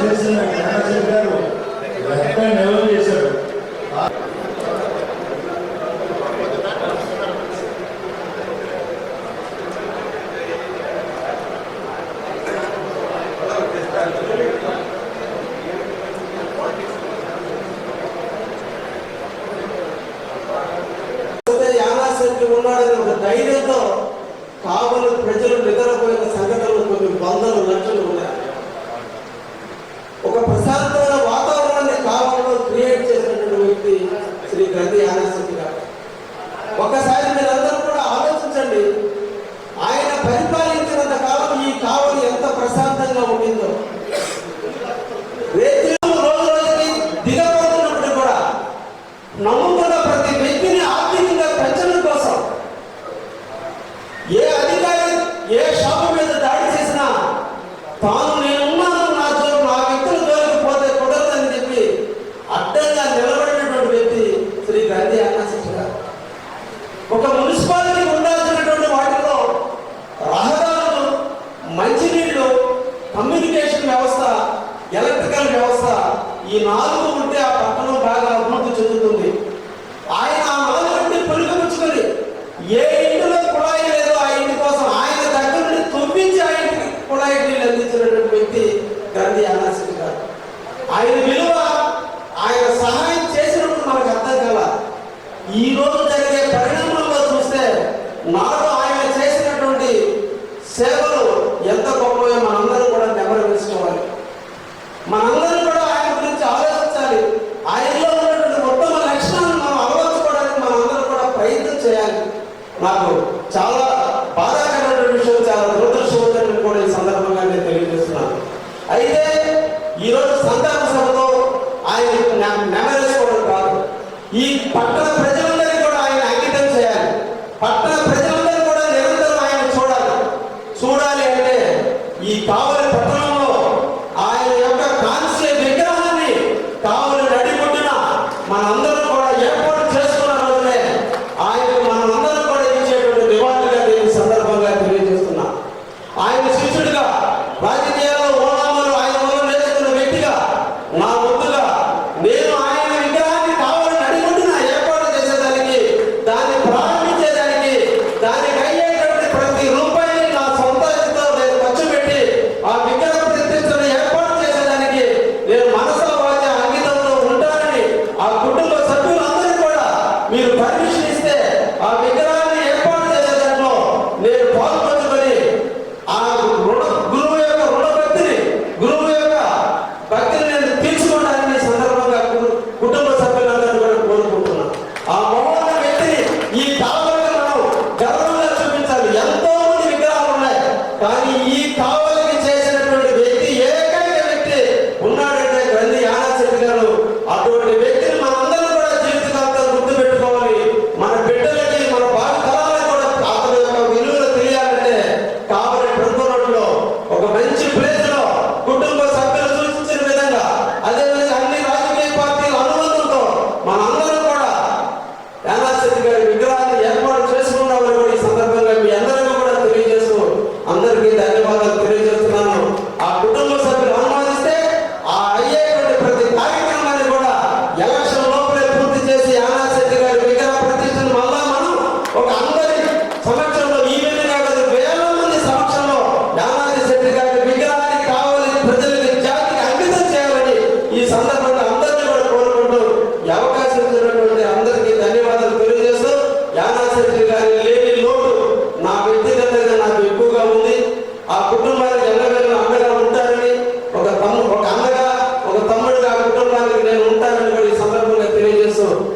చేసిన జ్ఞానశేఖర్ గారు ఎక్కడ నిల్వ చేశాడు. ఉన్నాడని ఒక ధైర్యంతో కావలి ప్రజలు నిద్రపోయిన సంఘటనలు కొన్ని వందల లక్షలు ఉన్నాయి. ఒక ప్రశాంతమైన వాతావరణాన్ని కావలిలో క్రియేట్ చేసినటువంటి వ్యక్తి శ్రీ గ్రంథి యానాశెట్టి గారు. ఒకసారి మీరందరూ కూడా ఆలోచించండి, ఆయన పరిపాలించినంత కాలం ఈ కావలి ఎంత ప్రశాంతంగా ఉండిందో. రేతులు రోజు రోజుకి దిగబడుతున్నప్పుడు కూడా నమ్ముకున్న ప్రతి వ్యక్తిని ఆర్థికంగా పెంచడం కోసం ఏ అధికారి ఏ షాపు మీద దాడి చేసినా తాను నేనున్నాను, నా వ్యక్తుల జోలికి పోతే కుదరదని చెప్పి అడ్డంగా నిలబడినటువంటి వ్యక్తి శ్రీ గ్రంథి యానాశెట్టి గారు. ఒక మున్సిపాలిటీ ఉండాల్సినటువంటి వాటిలో రహదారులు, మంచినీళ్లు, కమ్యూనికేషన్ వ్యవస్థ, ఎలక్ట్రికల్ వ్యవస్థ ఈ 4 ఉంటే ఆ పట్టణం బాగా అభివృద్ధి చెందుతుంది. ఆయన ఆ 4 పులుగుపుచ్చుకొని ఏ ఇంటిలో కుళాయి లేదో ఆ ఇంటి కోసం ఆయన దగ్గర నుండి తొమ్మించి ఆ ఇంటికి కుళాయి నీళ్ళు అందించినటువంటి వ్యక్తి గ్రంథి యానాశెట్టి గారు. ఆయన విలువ, ఆయన సహాయం చేసినప్పుడు మనకు అర్థం కాల. ఈ రోజు జరిగే పరిణామంలో చూస్తే నాడు ఆయన చేసినటువంటి సేవలు ఎంత గొప్పవో మనందరూ కూడా నెమరవేసుకోవాలి. మనందరూ కూడా ఆయన గురించి ఆలోచించాలి. ఆయనలో ఉన్నటువంటి ఉత్తమ లక్షణాలను మనం అలవర్చుకోవడానికి మనందరూ కూడా ప్రయత్నం చేయాలి. నాకు చాలా బాధాకరమైన విషయం, చాలా దురదృష్టవంతమైన కూడా ఈ సందర్భంగా నేను తెలియజేస్తున్నాను. అయితే ఈరోజు సంతాన సభతో ఆయన నెమరేసుకోవడం కాదు, ఈ పట్టణ ప్రజలందరినీ కూడా ఆయన అంకితం చేయాలి. పట్టణ ప్రజలందరూ కూడా నిరంతరం ఆయన చూడాలి అంటే ఈ కావలి పట్టణంలో ఆయన యొక్క కాంస్య విగ్రహాన్ని కావలి నడిబొడ్డున మనందరం కూడా ఏర్పాటు చేసుకున్న రోజునే ఆయన మనందరం కూడా ఇచ్చేటువంటి నివాళిగా దీని సందర్భంగా తెలియజేస్తున్నా. ఆయన శిష్యుడిగా, రాజకీయాల్లో ఓనామాలు ఆయన వల్ల నేర్చుకున్న వ్యక్తిగా నా ముందుగా నేను ఆయన విగ్రహాన్ని కావలి నడిబొడ్డున ఏర్పాటు చేసేదానికి, దాన్ని ప్రారంభించేదానికి, దానికి అయ్యేటువంటి ప్రతి రూపాయిని నా సొంత నేను ఖర్చు పెట్టి ఆ విగ్రహ ప్రతిష్టను ఏర్పాటు చేసేదానికి నేను మనసా వాచ అంకితంతో ఉంటానని ఆ కుటుంబ సభ్యులందరూ కూడా మీరు పర్మిషన్ ఇస్తే ఆ విగ్రహాన్ని ఏర్పాటు చేసే దాంట్లో నేను పాల్పంచుకొని ఆ గురువు యొక్క గురువు యొక్క భక్తిని నేను తీర్చుకోవడానికి సందర్భంగా కుటుంబ సభ్యులందరూ కూడా కోరుకుంటున్నాను. ఆ మహోన్నత వ్యక్తిని ఈ కావలికి మనం గర్వంగా చూపించాలి. ఎంతో మంది విగ్రహాలు ఉన్నాయి, కానీ ఈ కావలికి చేసినటువంటి వ్యక్తి ఏకైక వ్యక్తి ఉన్నాడంటే గ్రంథి యానాశెట్టి గారు. అటువంటి వ్యక్తిని మనందరం కూడా జీవితకాలంలో గుర్తు పెట్టుకోవాలి. మన బిడ్డలకి, మన భావి తరాలకు కూడా అతని యొక్క విలువలు తెలియాలంటే కావలి ప్రభుత్వంలో ఒక మంచి ప్లేస్ లో కుటుంబ సభ్యులు సూచించిన విధంగా, అదేవిధంగా అన్ని రాజకీయ పార్టీల అనుబంధంతో మనందరం కూడా యానాశెట్టి గారి విగ్రహాన్ని ఏర్పాటు చేసుకున్నామని కూడా ఈ సందర్భంగా మీ అందరికీ కూడా తెలియజేస్తూ అందరికీ ధన్యవాదాలు.